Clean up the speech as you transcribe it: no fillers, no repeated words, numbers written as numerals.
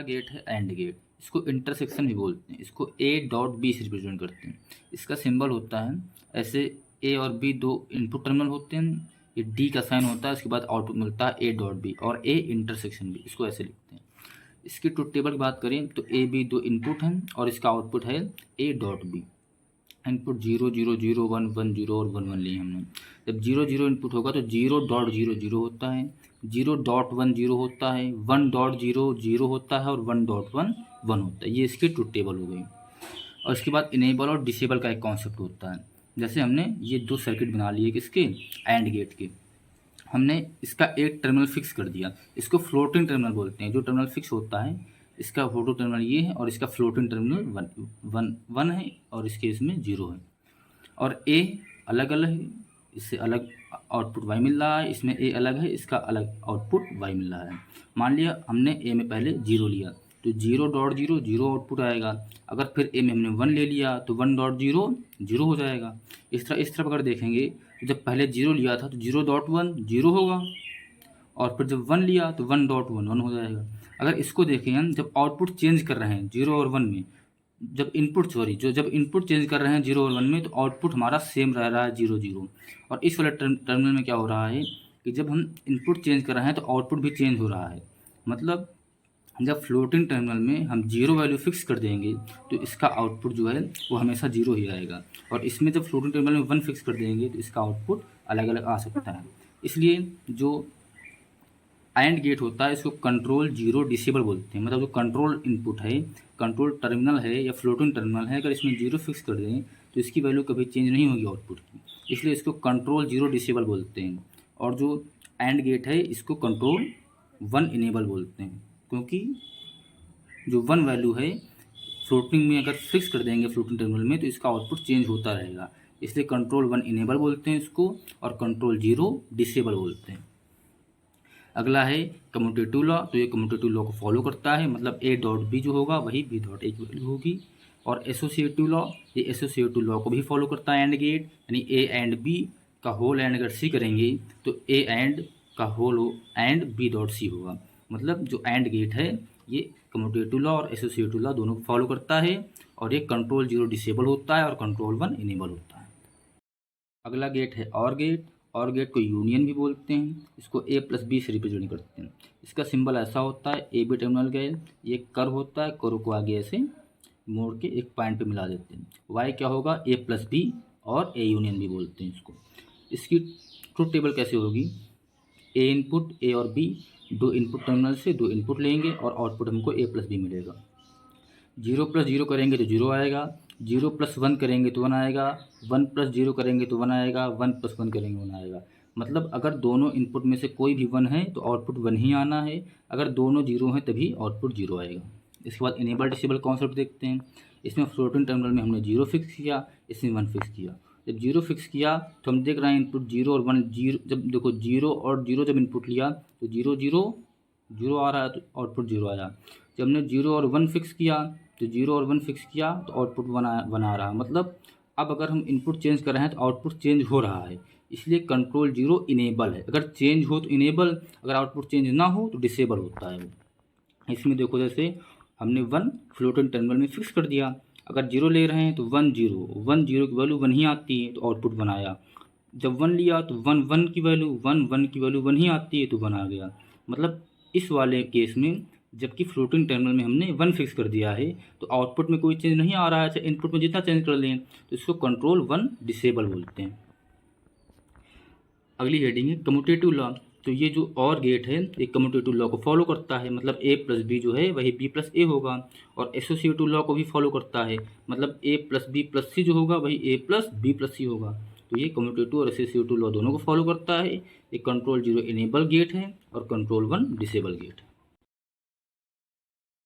Gate है and gate, इसको intersection भी बोलते हैं, इसको ए डॉट बी से रिप्रेजेंट करते हैं। इसका सिंबल होता है ऐसे, ए और बी दो इनपुट टर्मिनल होते हैं, ये डी का साइन होता है, उसके बाद आउटपुट मिलता है ए डॉट बी और ए इंटरसेक्शन बी, इसको ऐसे लिखते हैं। इसकी ट्रुथ टेबल की बात करें तो ए बी दो इनपुट हैं और इसका आउटपुट है ए डॉट बी। इनपुट 0 0 0 1 1 0 और 1 1 लिए हमने। जब 0 0 इनपुट होगा तो 0.00 होता है, 0.10 होता है, 1.00 होता है और 1.1 1 होता है। ये इसकी ट्रुथ टेबल हो गई। और इसके बाद इनेबल और डिसेबल का एक कॉन्सेप्ट होता है। जैसे हमने ये दो सर्किट बना लिए किसके, एंड गेट के। हमने इसका एक टर्मिनल फिक्स कर दिया, इसको फ्लोटिंग टर्मिनल बोलते हैं। जो टर्मिनल फिक्स होता है, इसका फोटो टर्मिनल ये है और इसका फ्लोटिंग टर्मिनल वन है और इसके इसमें 0 है। और ए अलग अलग है, इससे अलग आउटपुट वाई मिल रहा है, इसमें ए अलग है, इसका अलग आउटपुट वाई मिल रहा है। मान लिया हमने ए में पहले 0 लिया तो 0.00 आउटपुट आएगा। अगर फिर ए में हमने 1 ले लिया तो 1.00 0 हो जाएगा। इस तरफ अगर देखेंगे तो जब पहले 0 लिया था तो 0.1 0 होगा और फिर जब 1 लिया तो 1.1 1 हो जाएगा। अगर इसको देखें हम, जब आउटपुट चेंज कर रहे हैं 0 और 1 में, जब इनपुट चेंज कर रहे हैं 0 और 1 में तो आउटपुट हमारा सेम रह रहा है 0 0। और इस वाले टर्मिनल में क्या हो रहा है कि जब हम इनपुट चेंज कर रहे हैं तो आउटपुट भी चेंज हो रहा है। मतलब जब फ्लोटिंग टर्मिनल में हम 0 वैल्यू फिक्स कर देंगे तो इसका आउटपुट जो है वो हमेशा 0 ही आएगा। और इसमें जब फ्लोटिंग टर्मिनल में 1 फिक्स कर देंगे तो इसका आउटपुट अलग अलग आ सकता है। इसलिए जो एंड गेट होता है इसको कंट्रोल 0 डिसेबल बोलते हैं। मतलब जो कंट्रोल इनपुट है, कंट्रोल टर्मिनल है या फ्लोटिंग टर्मिनल है, अगर इसमें 0 फिक्स कर दें तो इसकी वैल्यू कभी चेंज नहीं होगी आउटपुट की, इसलिए इसको कंट्रोल 0 डिसेबल बोलते हैं। और जो एंड गेट है इसको कंट्रोल 1 इनेबल बोलते हैं, क्योंकि जो 1 वैल्यू है फ्लोटिंग में अगर फिक्स कर देंगे फ्लोटिंग टर्मिनल में तो इसका आउटपुट चेंज होता रहेगा, इसलिए कंट्रोल 1 इनेबल बोलते हैं इसको और कंट्रोल 0 डिसेबल बोलते हैं। अगला है कम्यूटेटिव लॉ। तो ये कम्यूटेटिव लॉ को फॉलो करता है, मतलब ए डॉट बी जो होगा वही बी डॉट ए की वैल्यू होगी। और एसोसिएटिव लॉ, ये एसोसिएटिव लॉ को भी फॉलो करता है एंड गेट, यानी ए एंड बी का होल एंड अगर सी करेंगे तो ए एंड का whole and B dot C होगा। मतलब जो एंड गेट है ये कम्यूटेटिव लॉ और एसोसिएटिव लॉ दोनों को फॉलो करता है और ये कंट्रोल 0 डिसेबल होता है और कंट्रोल 1 इनेबल होता है। अगला गेट है और गेट। और गेट को यूनियन भी बोलते हैं, इसको ए प्लस बी से रिप्रेजेंट करते हैं। इसका सिंबल ऐसा होता है, ए बी टर्मिनल गए, ये कर होता है, कर को आगे ऐसे मोड़ के एक पॉइंट पे मिला देते हैं। वाई क्या होगा, ए प्लस बी और ए यूनियन भी बोलते हैं इसको। इसकी ट्रुथ टेबल कैसे होगी, ए इनपुट ए और बी दो इनपुट टर्मिनल से दो इनपुट लेंगे और आउटपुट हमको ए प्लस बी मिलेगा। 0 + 0 करेंगे तो 0 आएगा, 0 + 1 करेंगे तो 1 आएगा, 1 + 0 करेंगे तो 1 आएगा, 1 + 1 करेंगे 1 आएगा। मतलब अगर दोनों इनपुट में से कोई भी 1 है तो आउटपुट 1 ही आना है, अगर दोनों 0 हैं तभी आउटपुट 0 आएगा। इसके बाद इनेबल डिसेबल कॉन्सेप्ट देखते हैं। इसमें फ्लोटिंग टर्मिनल में हमने 0 फिक्स किया, इसमें 1 फिक्स किया। जब 0 फिक्स किया तो हम देख रहे हैं इनपुट 0 और 1 0, जब देखो 0 और 0 जब इनपुट लिया तो 0 0 0 आ रहा है तो आउटपुट 0 आया। जब हमने 0 और 1 फिक्स किया तो 0 और 1 फिक्स किया तो आउटपुट 1 आ रहा। मतलब अब अगर हम इनपुट चेंज कर रहे हैं तो आउटपुट चेंज हो रहा है, इसलिए कंट्रोल 0 इनेबल है। अगर चेंज हो तो इनेबल, अगर आउटपुट चेंज ना हो तो डिसेबल होता है वो। इसमें देखो जैसे हमने 1 फ्लोटिंग टर्मिनल में फिक्स कर दिया, अगर 0 ले रहे हैं तो 1 0 की वैल्यू 1 ही आती है तो आउटपुट 1 आया। जब 1 लिया तो 1 की वैल्यू 1 ही आती है तो 1 आ गया। मतलब इस वाले केस में जबकि फ्लोटिंग टर्मिनल में हमने 1 फिक्स कर दिया है तो आउटपुट में कोई चेंज नहीं आ रहा है, चाहे इनपुट में जितना चेंज कर लें, तो इसको कंट्रोल 1 डिसेबल बोलते हैं। अगली हेडिंग है कम्यूटेटिव लॉ। तो ये जो और गेट है एक कम्यूटेटिव लॉ को फॉलो करता है, मतलब ए प्लस बी जो है वही बी प्लस ए होगा। और एसोसिएटिव लॉ को भी फॉलो करता है, मतलब ए प्लस बी प्लस सी जो होगा वही ए प्लस बी प्लस सी होगा। तो ये कम्यूटेटिव और एसोसिएटिव लॉ दोनों को फॉलो करता है। एक कंट्रोल 0 इनेबल गेट है और कंट्रोल 1 डिसेबल गेट है।